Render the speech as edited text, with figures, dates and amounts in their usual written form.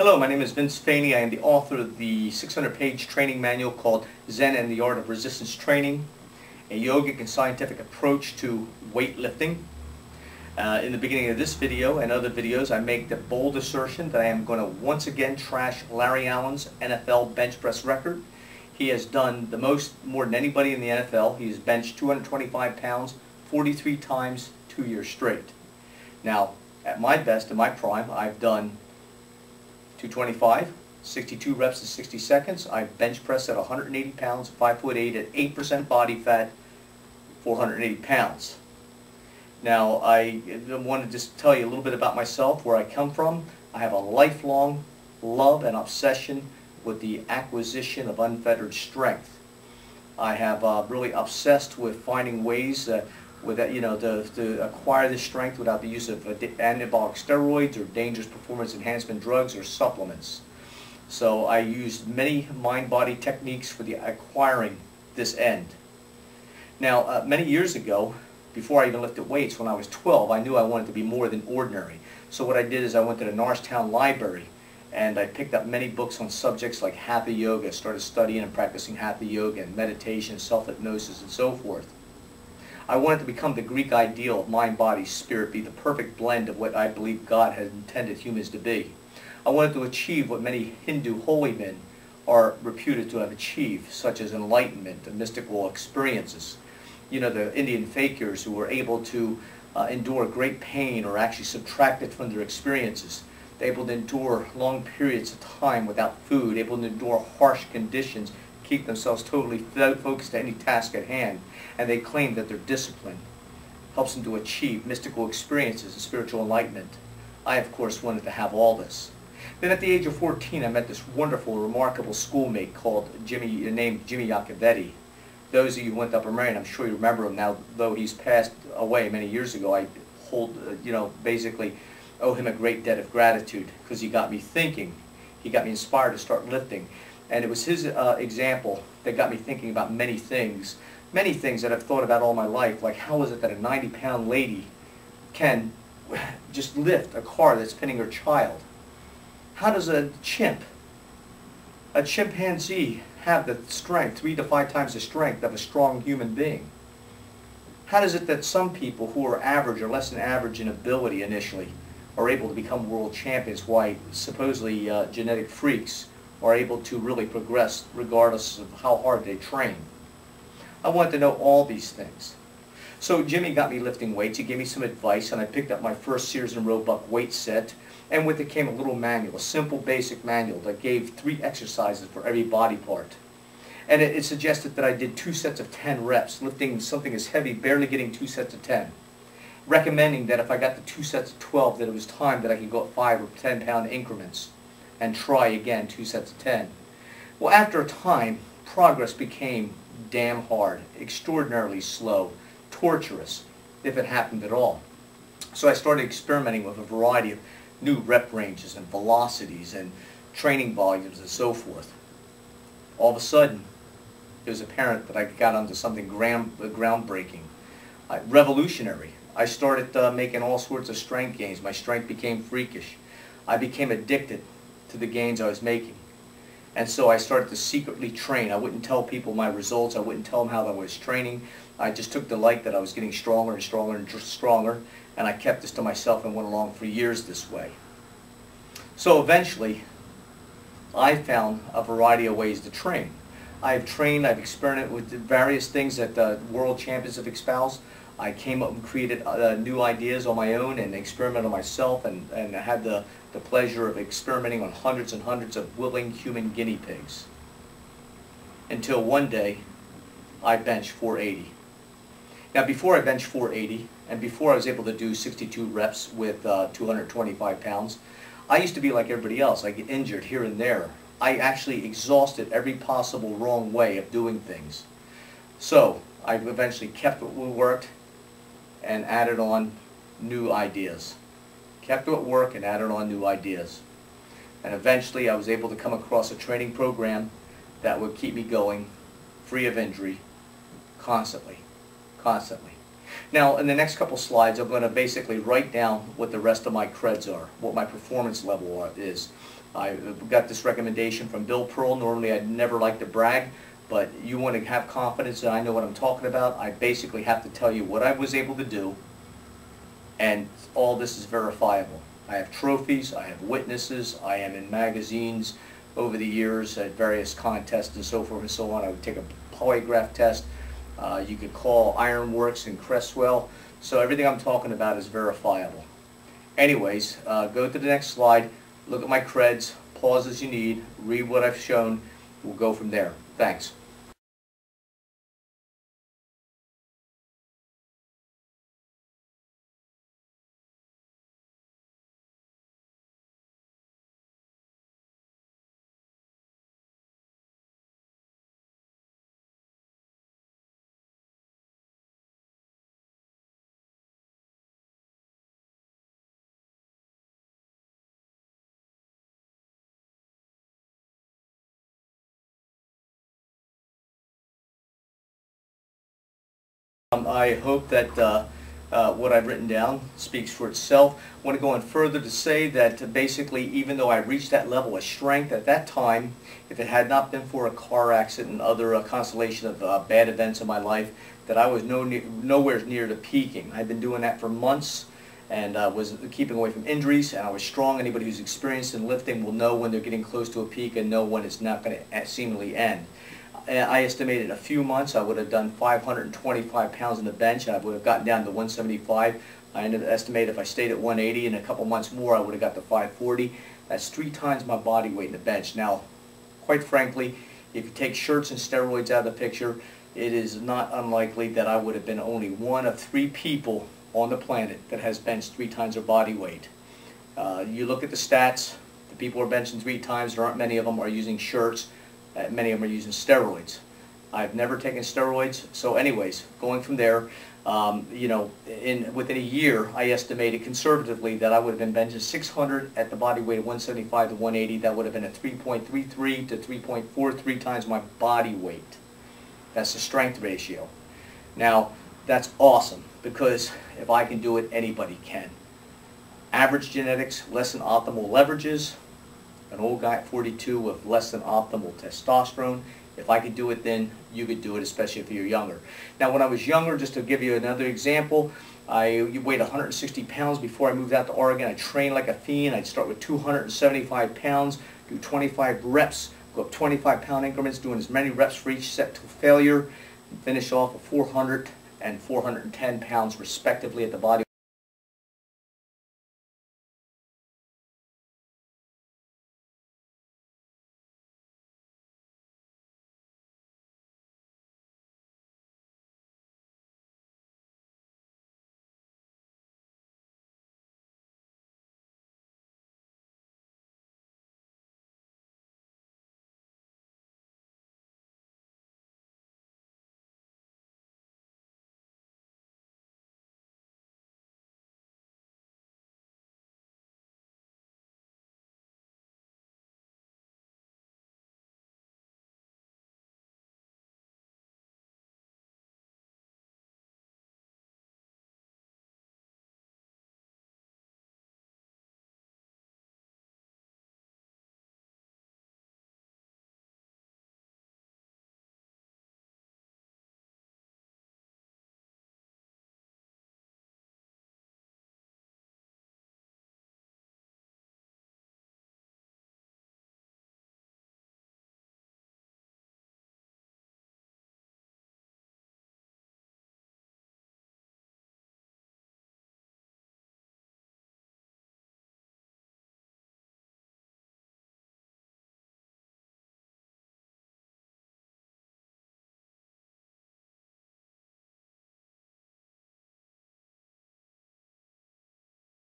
Hello, my name is Vince Faney. I am the author of the 600-page training manual called ZEN and the Art of Resistance Training, a yogic and scientific approach to weightlifting. In the beginning of this video and other videos, I make the bold assertion that I am going to once again trash Larry Allen's NFL bench press record. He has done more than anybody in the NFL. He has benched 225 pounds 43 times 2 years straight. Now, at my best, in my prime, I've done 225, 62 reps in 60 seconds. I bench press at 180 pounds, 5'8" at 8% body fat, 480 pounds. Now, I want to just tell you a little bit about myself, where I come from. I have a lifelong love and obsession with the acquisition of unfettered strength. I have really obsessed with finding ways to acquire this strength without the use of anabolic steroids or dangerous performance enhancement drugs or supplements. So I used many mind-body techniques for the acquiring this end. Now, many years ago, before I even lifted weights, when I was 12, I knew I wanted to be more than ordinary. So what I did is I went to the Norristown Library and I picked up many books on subjects like Hatha Yoga, started studying and practicing Hatha Yoga and meditation, self-hypnosis, and so forth. I wanted to become the Greek ideal of mind, body, spirit, be the perfect blend of what I believe God had intended humans to be. I wanted to achieve what many Hindu holy men are reputed to have achieved, such as enlightenment and mystical experiences. You know, the Indian fakirs who were able to endure great pain or actually subtract it from their experiences. They're able to endure long periods of time without food, able to endure harsh conditions, keep themselves totally focused on any task at hand, and they claim that their discipline helps them to achieve mystical experiences and spiritual enlightenment. I, of course, wanted to have all this. Then at the age of 14, I met this wonderful, remarkable schoolmate named Jimmy Yacovetti. Those of you who went to Upper Marion, I'm sure you remember him now, though he's passed away many years ago. I basically owe him a great debt of gratitude because he got me thinking. He got me inspired to start lifting. And it was his example that got me thinking about many things that I've thought about all my life, like how is it that a 90-pound lady can just lift a car that's pinning her child? How does a chimpanzee have the strength, 3 to 5 times the strength of a strong human being? How does it that some people who are average or less than average in ability initially are able to become world champions, while supposedly genetic freaks are able to really progress regardless of how hard they train? I wanted to know all these things. So Jimmy got me lifting weights. He gave me some advice, and I picked up my first Sears and Roebuck weight set, and with it came a little manual, a simple basic manual that gave 3 exercises for every body part. And it suggested that I did 2 sets of 10 reps, lifting something as heavy, barely getting 2 sets of 10. Recommending that if I got the 2 sets of 12, that it was time that I could go up 5 or 10 pound increments and try again 2 sets of 10. Well, after a time, progress became damn hard, extraordinarily slow, torturous, if it happened at all. So I started experimenting with a variety of new rep ranges and velocities and training volumes and so forth. All of a sudden, it was apparent that I got onto something groundbreaking, revolutionary. I started making all sorts of strength gains. My strength became freakish. I became addicted to the gains I was making. And so I started to secretly train. I wouldn't tell people my results. I wouldn't tell them how I was training. I just took delight that I was getting stronger and stronger and stronger, and I kept this to myself and went along for years this way. So eventually, I found a variety of ways to train. I've experimented with various things that the world champions have espoused. I came up and created new ideas on my own and experimented on myself, and I had the pleasure of experimenting on hundreds and hundreds of willing human guinea pigs. Until one day, I benched 480. Now, before I benched 480, and before I was able to do 62 reps with 225 pounds, I used to be like everybody else. I get injured here and there. I actually exhausted every possible wrong way of doing things. So I eventually kept what worked and added on new ideas. Kept what worked and added on new ideas. And eventually I was able to come across a training program that would keep me going, free of injury, constantly. Now, in the next couple slides, I'm going to basically write down what the rest of my creds are, what my performance level is. I got this recommendation from Bill Pearl. Normally I'd never like to brag, but you want to have confidence that I know what I'm talking about. I basically have to tell you what I was able to do, and all this is verifiable. I have trophies, I have witnesses, I am in magazines over the years at various contests and so forth and so on. I would take a polygraph test. You could call Ironworks and Cresswell. So everything I'm talking about is verifiable. Anyways, go to the next slide, look at my creds, pause as you need, read what I've shown. We'll go from there. Thanks. I hope that what I've written down speaks for itself. I want to go on further to say that basically, even though I reached that level of strength at that time, if it had not been for a car accident and other constellation of bad events in my life, that I was nowhere near to peaking. I've been doing that for months and was keeping away from injuries, and I was strong. Anybody who's experienced in lifting will know when they're getting close to a peak and know when it's not going to seemingly end. I estimated in a few months I would have done 525 pounds on the bench. I would have gotten down to 175. I estimated if I stayed at 180 in a couple months more, I would have got to 540. That's 3 times my body weight in the bench. Now, quite frankly, if you take shirts and steroids out of the picture, it is not unlikely that I would have been only one of 3 people on the planet that has benched 3 times their body weight. You look at the stats, the people who are benching 3 times, there aren't many of them are using shirts. Many of them are using steroids. I've never taken steroids. So anyways, going from there, you know, within a year, I estimated conservatively that I would have been benching 600 at the body weight of 175 to 180. That would have been a 3.33 to 3.43 times my body weight. That's the strength ratio. Now, that's awesome, because if I can do it, anybody can. Average genetics, less than optimal leverages. An old guy at 42 with less than optimal testosterone. If I could do it then, you could do it, especially if you're younger. Now, when I was younger, just to give you another example, I weighed 160 pounds before I moved out to Oregon. I trained like a fiend. I'd start with 275 pounds, do 25 reps, go up 25-pound increments, doing as many reps for each set till failure, and finish off with 400 and 410 pounds respectively at the body.